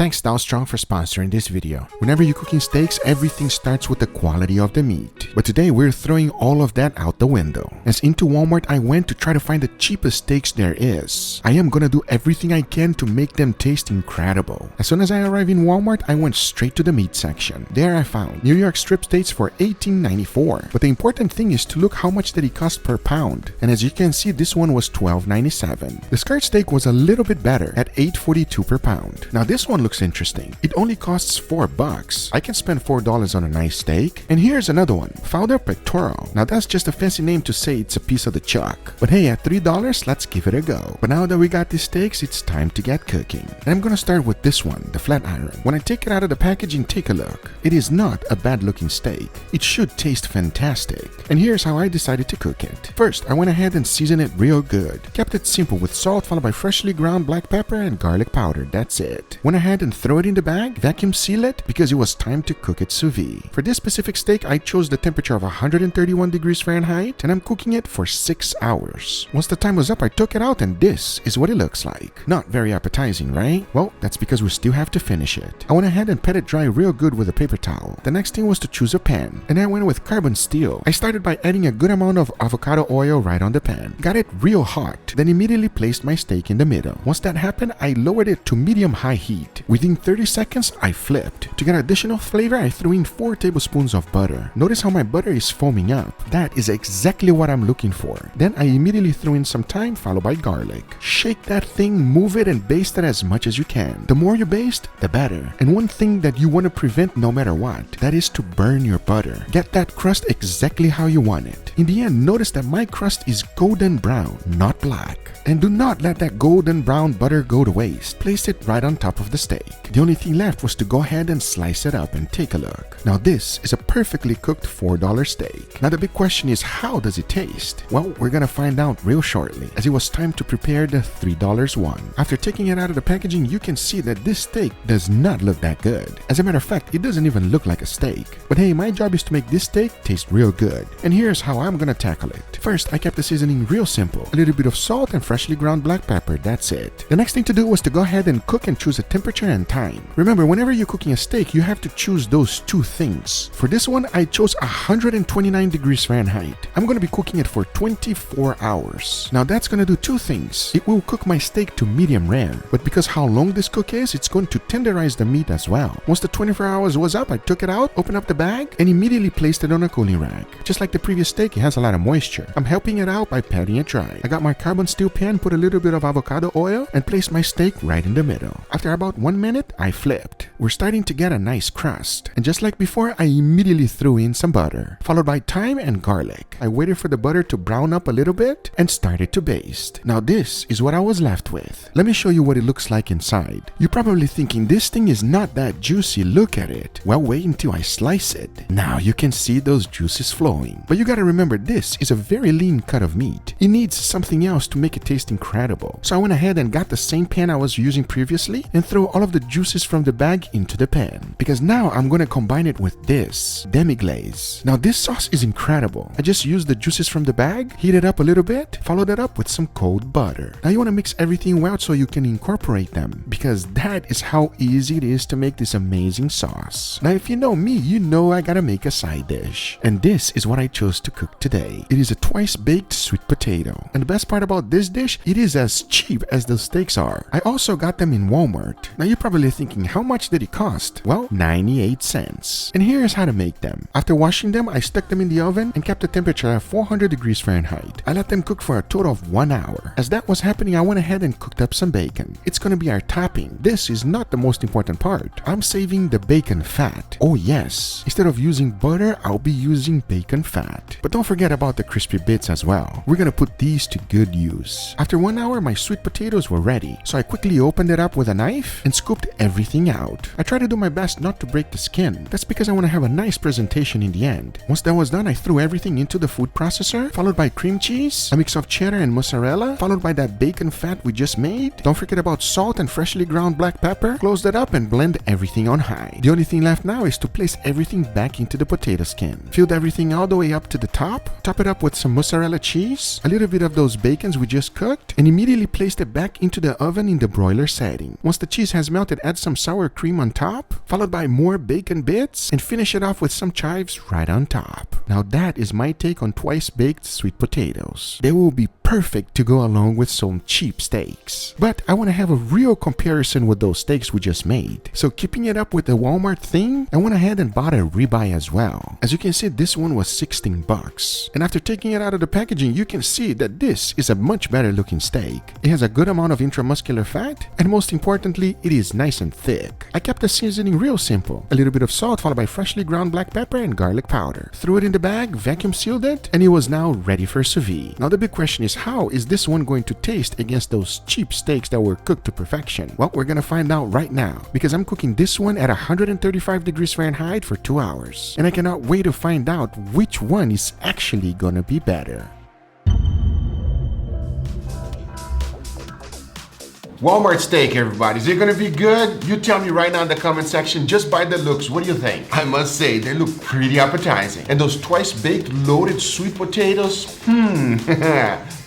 Thanks Dow Strong for sponsoring this video. Whenever you're cooking steaks, everything starts with the quality of the meat. But today we're throwing all of that out the window. As into Walmart I went to try to find the cheapest steaks there is. I am gonna do everything I can to make them taste incredible. As soon as I arrived in Walmart, I went straight to the meat section. There I found New York strip steaks for $18.94. But the important thing is to look how much did it cost per pound. And as you can see, this one was $12.97. The skirt steak was a little bit better at $8.42 per pound. Now this one looks interesting. It only costs $4. I can spend $4 on a nice steak. And here's another one, Founder Pectoral. Now that's just a fancy name to say it's a piece of the chuck. But hey, at $3, let's give it a go. But now that we got these steaks, it's time to get cooking. And I'm gonna start with this one, the flat iron. When I take it out of the packaging, take a look. It is not a bad looking steak. It should taste fantastic. And here's how I decided to cook it. First, I went ahead and seasoned it real good. Kept it simple with salt followed by freshly ground black pepper and garlic powder. That's it. Went ahead and throw it in the bag, vacuum seal it because it was time to cook it sous vide. For this specific steak, I chose the temperature of 131 degrees Fahrenheit and I'm cooking it for 6 hours. Once the time was up, I took it out and this is what it looks like. Not very appetizing, right? Well, that's because we still have to finish it. I went ahead and pat it dry real good with a paper towel. The next thing was to choose a pan, and I went with carbon steel. I started by adding a good amount of avocado oil right on the pan. Got it real hot, then immediately placed my steak in the middle. Once that happened, I lowered it to medium-high heat. Within 30 seconds, I flipped. To get additional flavor, I threw in 4 tablespoons of butter. Notice how my butter is foaming up. That is exactly what I'm looking for. Then I immediately threw in some thyme followed by garlic. Shake that thing, move it, and baste it as much as you can. The more you baste, the better. And one thing that you want to prevent no matter what, that is to burn your butter. Get that crust exactly how you want it. In the end, notice that my crust is golden brown, not black. And do not let that golden brown butter go to waste. Place it right on top of the steak. The only thing left was to go ahead and slice it up and take a look. Now this is a perfectly cooked $4 steak. Now the big question is, how does it taste? Well, we're gonna find out real shortly, as it was time to prepare the $3 one. After taking it out of the packaging, you can see that this steak does not look that good. As a matter of fact, it doesn't even look like a steak. But hey, my job is to make this steak taste real good. And here's how I'm gonna tackle it. First, I kept the seasoning real simple. A little bit of salt and freshly ground black pepper, that's it. The next thing to do was to go ahead and cook and choose a temperature and time. Remember, whenever you're cooking a steak, you have to choose those two things. For this one, I chose 129 degrees Fahrenheit. I'm gonna be cooking it for 24 hours. Now that's gonna do two things. It will cook my steak to medium rare, but because how long this cook is, it's going to tenderize the meat as well. Once the 24 hours was up, I took it out, opened up the bag, and immediately placed it on a cooling rack. Just like the previous steak, it has a lot of moisture. I'm helping it out by patting it dry. I got my carbon steel pan, put a little bit of avocado oil, and placed my steak right in the middle. After about 1 minute, I flipped. We're starting to get a nice crust. And just like before, I immediately threw in some butter, followed by thyme and garlic. I waited for the butter to brown up a little bit and started to baste. Now this is what I was left with. Let me show you what it looks like inside. You're probably thinking this thing is not that juicy, look at it. Well, wait until I slice it. Now you can see those juices flowing. But you gotta remember, this is a very lean cut of meat. It needs something else to make it taste incredible. So I went ahead and got the same pan I was using previously and threw all of the juices from the bag into the pan. Because now I'm gonna combine it with this demi-glaze. Now this sauce is incredible. I just used the juices from the bag, heat it up a little bit, followed it up with some cold butter. Now you wanna mix everything well so you can incorporate them, because that is how easy it is to make this amazing sauce. Now if you know me, you know I gotta make a side dish. And this is what I chose to cook today. It is a twice baked sweet potato. And the best part about this dish, it is as cheap as those steaks are. I also got them in Walmart. Now you're probably thinking, how much did it cost? Well, 98 cents. And here's how to make them. After washing them, I stuck them in the oven and kept the temperature at 400 degrees Fahrenheit. I let them cook for a total of 1 hour. As that was happening, I went ahead and cooked up some bacon. It's gonna be our topping. This is not the most important part. I'm saving the bacon fat. Oh yes. Instead of using butter, I'll be using bacon fat. But don't forget about the crispy bits as well. We're gonna put these to good use. After 1 hour, my sweet potatoes were ready. So I quickly opened it up with a knife and scooped everything out. I try to do my best not to break the skin. That's because I want to have a nice presentation in the end. Once that was done, I threw everything into the food processor, followed by cream cheese, a mix of cheddar and mozzarella, followed by that bacon fat we just made. Don't forget about salt and freshly ground black pepper. Close that up and blend everything on high. The only thing left now is to place everything back into the potato skin. Filled everything all the way up to the top, top it up with some mozzarella cheese, a little bit of those bacons we just cooked, and immediately placed it back into the oven in the broiler setting. Once the cheese has melted, add some sour cream on top, followed by more bacon bits, and finish it off with some chives right on top. Now that is my take on twice baked sweet potatoes. They will be perfect to go along with some cheap steaks. But I want to have a real comparison with those steaks we just made. So keeping it up with the Walmart thing, I went ahead and bought a ribeye as well. As you can see, this one was 16 bucks. And after taking it out of the packaging, you can see that this is a much better looking steak. It has a good amount of intramuscular fat, and most importantly, it is nice and thick. I kept the seasoning real simple. A little bit of salt followed by freshly ground black pepper and garlic powder. Threw it in the bag, vacuum sealed it, and it was now ready for sous vide. Now the big question is, how is this one going to taste against those cheap steaks that were cooked to perfection? Well, we're gonna find out right now, because I'm cooking this one at 135 degrees Fahrenheit for 2 hours. And I cannot wait to find out which one is actually gonna be better. Walmart steak, everybody. Is it gonna be good? You tell me right now in the comment section, just by the looks, what do you think? I must say, they look pretty appetizing. And those twice baked loaded sweet potatoes,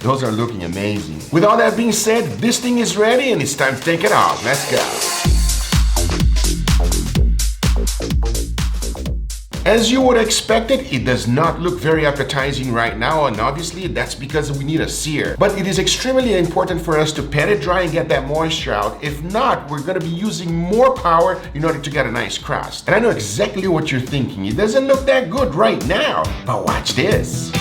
those are looking amazing. With all that being said, this thing is ready and it's time to take it off. Let's go. As you would expect it does not look very appetizing right now, and obviously that's because we need a sear. But it is extremely important for us to pat it dry and get that moisture out. If not, we're gonna be using more power in order to get a nice crust. And I know exactly what you're thinking. It doesn't look that good right now, but watch this.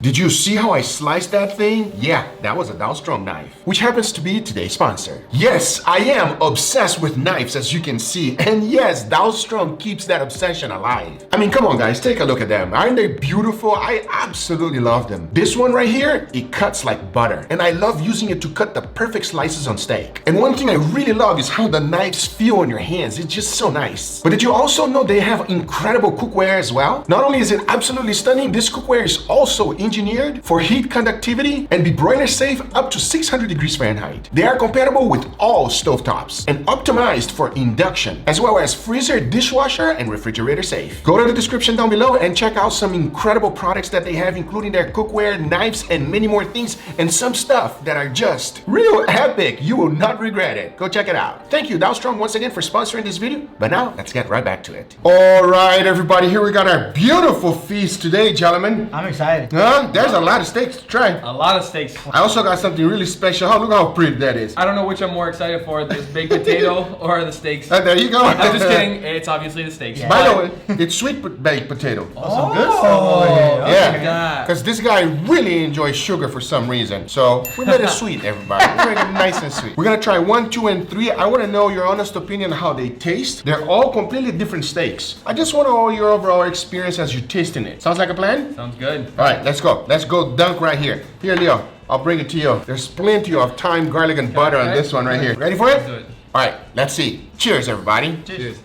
Did you see how I sliced that thing? Yeah, that was a Strong knife, which happens to be today's sponsor. Yes, I am obsessed with knives, as you can see. And yes, Strong keeps that obsession alive. I mean, come on guys, take a look at them. Aren't they beautiful? I absolutely love them. This one right here, it cuts like butter. And I love using it to cut the perfect slices on steak. And one thing I really love is how the knives feel on your hands. It's just so nice. But did you also know they have incredible cookware as well? Not only is it absolutely stunning, this cookware is also engineered for heat conductivity and be broiler safe up to 600 degrees Fahrenheit. They are compatible with all stovetops and optimized for induction, as well as freezer, dishwasher, and refrigerator safe. Go to the description down below and check out some incredible products that they have, including their cookware, knives, and many more things, and some stuff that are just real epic. You will not regret it. Go check it out. Thank you, Strong, once again for sponsoring this video. But now, let's get right back to it. All right, everybody, here we got our beautiful feast today, gentlemen. I'm excited. Huh? There's a lot of steaks to try. A lot of steaks. I also got something really special. Oh, look how pretty that is. I don't know which I'm more excited for, this baked potato or the steaks. There you go. I'm just kidding. It's obviously the steaks. Yeah. By the way, it's sweet baked potato. Some good stuff. Yeah. Because this guy really enjoys sugar for some reason. So we made it sweet, everybody. We made it nice and sweet. We're going to try 1, 2, and 3. I want to know your honest opinion on how they taste. They're all completely different steaks. I just want to know your overall experience as you're tasting it. Sounds like a plan? Sounds good. All right, let's go. Let's go dunk right here. Here, Leo, I'll bring it to you. There's plenty of thyme, garlic, and butter on this one right here. Ready for it? Let's do it. All right, let's see. Cheers, everybody. Cheers.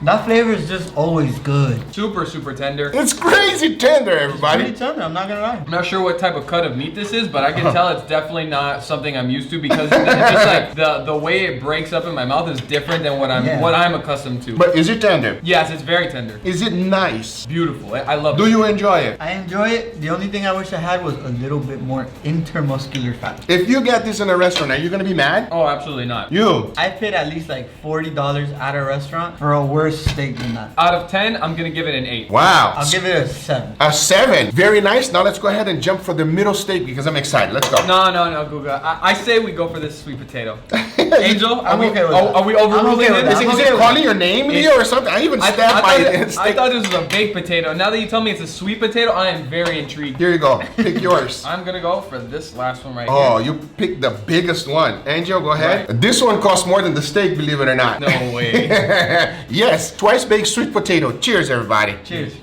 That flavor is just always good. Super, super tender. It's crazy tender, everybody. Pretty tender, I'm not gonna lie. I'm not sure what type of cut of meat this is, but I can tell it's definitely not something I'm used to because it's just like the way it breaks up in my mouth is different than what I'm accustomed to. But is it tender? Yes, it's very tender. Is it nice? Beautiful. I love it. Do you enjoy it? I enjoy it. The only thing I wish I had was a little bit more intermuscular fat. If you get this in a restaurant, are you gonna be mad? Oh, absolutely not. You? I paid at least like $40 at a restaurant for a worse steak than that. Out of 10, I'm gonna give it an 8. Wow. I'll give it a 7. A 7. Very nice. Now let's go ahead and jump for the middle steak because I'm excited. Let's go. No, Guga. I say we go for this sweet potato. Angel, I'm okay with that. Are we overruling I'm okay with it? that. Is it calling your name, Leo, or something? I even stabbed by it. I thought this was a baked potato. Now that you tell me it's a sweet potato, I am very intrigued. Here you go. Pick yours. I'm gonna go for this last one right here. Oh, you picked the biggest one. Angel, go ahead. Right. This one costs more than the steak, believe it or not. No way. Yes, twice baked sweet potato. Cheers, everybody. Cheers.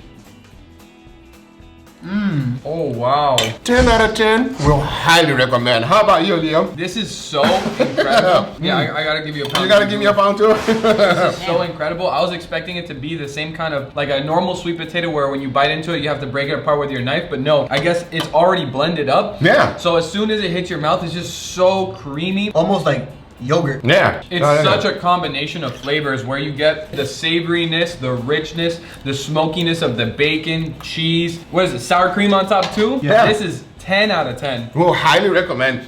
Oh wow. 10 out of 10. Will highly recommend. How about you, Leo? This is so incredible. Yeah, I gotta give you a pound. You gotta give me a pound too? This is so incredible. I was expecting it to be the same kind of like a normal sweet potato where when you bite into it, you have to break it apart with your knife. But no, I guess it's already blended up. Yeah. So as soon as it hits your mouth, it's just so creamy. Almost like yogurt. Yeah. It's such a combination of flavors where you get the savoriness, the richness, the smokiness of the bacon, cheese. What is it? Sour cream on top too? Yeah. This is 10 out of 10. We'll highly recommend.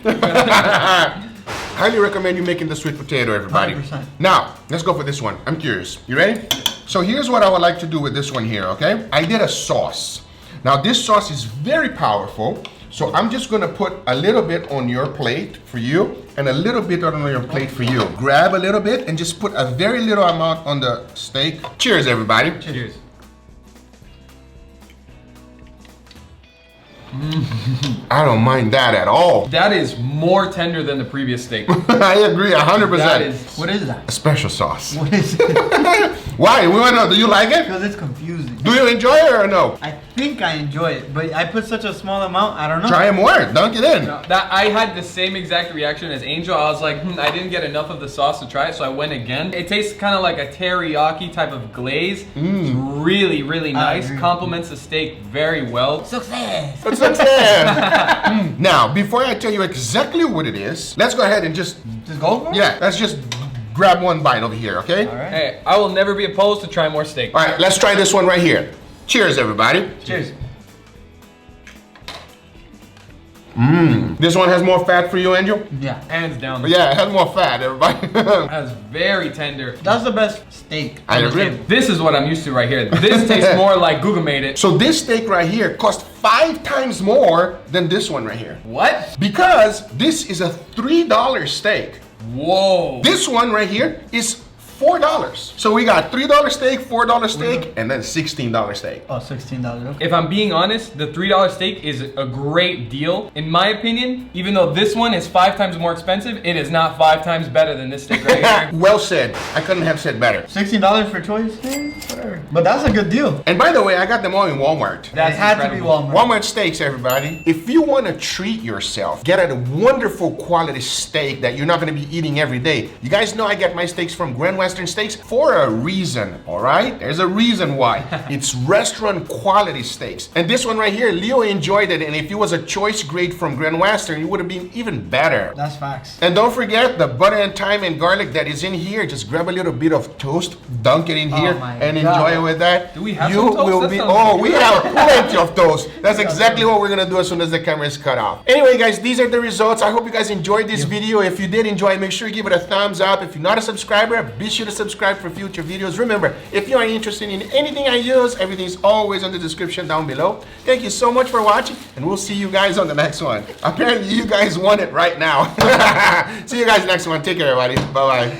Highly recommend you making the sweet potato, everybody. 100%. Now, let's go for this one. I'm curious. You ready? So here's what I would like to do with this one here, okay? I did a sauce. Now this sauce is very powerful. So I'm just gonna put a little bit on your plate for you and a little bit on your plate for you. Grab a little bit and just put a very little amount on the steak. Cheers, everybody. Cheers. I don't mind that at all. That is more tender than the previous steak. I agree 100%. That is What is that? a special sauce. What is it? Why? We wanna know, do you like it? Because it's confusing. Do you enjoy it or no? I think I enjoy it, but I put such a small amount, I don't know. Try it more, dunk it in. that I had the same exact reaction as Angel. I was like, I didn't get enough of the sauce to try it, so I went again. It tastes kind of like a teriyaki type of glaze. It's really, really nice. agree. Complements the steak very well. Success! It's okay. Now, before I tell you exactly what it is, let's go ahead and just, Just go for it? yeah, let's just grab one bite over here, okay? All right. Hey, I will never be opposed to try more steak. All right, let's try this one right here. Cheers, everybody. Cheers. This one has more fat for you, Angel? Yeah. Hands down. Yeah, it has more fat, everybody. That's very tender. That's the best steak. I on the agree. table. This is what I'm used to right here. This tastes more like Guga made it. So this steak right here cost 5 times more than this one right here. What? Because this is a $3 steak. Whoa. This one right here is $4. So we got $3 steak, $4 steak, and then $16 steak. Oh, $16. Okay. If I'm being honest, the $3 steak is a great deal. In my opinion, even though this one is 5 times more expensive, it is not 5 times better than this steak right here. Well said. I couldn't have said better. $16 for choice? Whatever. But that's a good deal. And by the way, I got them all in Walmart. That's it had to incredible. be Walmart. Walmart steaks, everybody. If you want to treat yourself, get a wonderful quality steak that you're not going to be eating every day. You guys know I get my steaks from Grand Western Steaks for a reason, all right? There's a reason why. It's restaurant quality steaks. And this one right here, Leo enjoyed it. And if it was a choice grade from Grand Western, it would have been even better. That's facts. And don't forget the butter and thyme and garlic that is in here. Just grab a little bit of toast, dunk it in here, my and God. enjoy it with that. Do we have you some toast? will That be. sounds Oh, good. we have plenty of toast. That's exactly what we're gonna do as soon as the camera is cut off. Anyway, guys, these are the results. I hope you guys enjoyed this video. If you did enjoy, make sure you give it a thumbs up. If you're not a subscriber, be sure to subscribe for future videos. Remember, if you are interested in anything I use, everything is always in the description down below. Thank you so much for watching, and we'll see you guys on the next one. Apparently, you guys want it right now. See you guys next one. Take care, everybody. Bye-bye.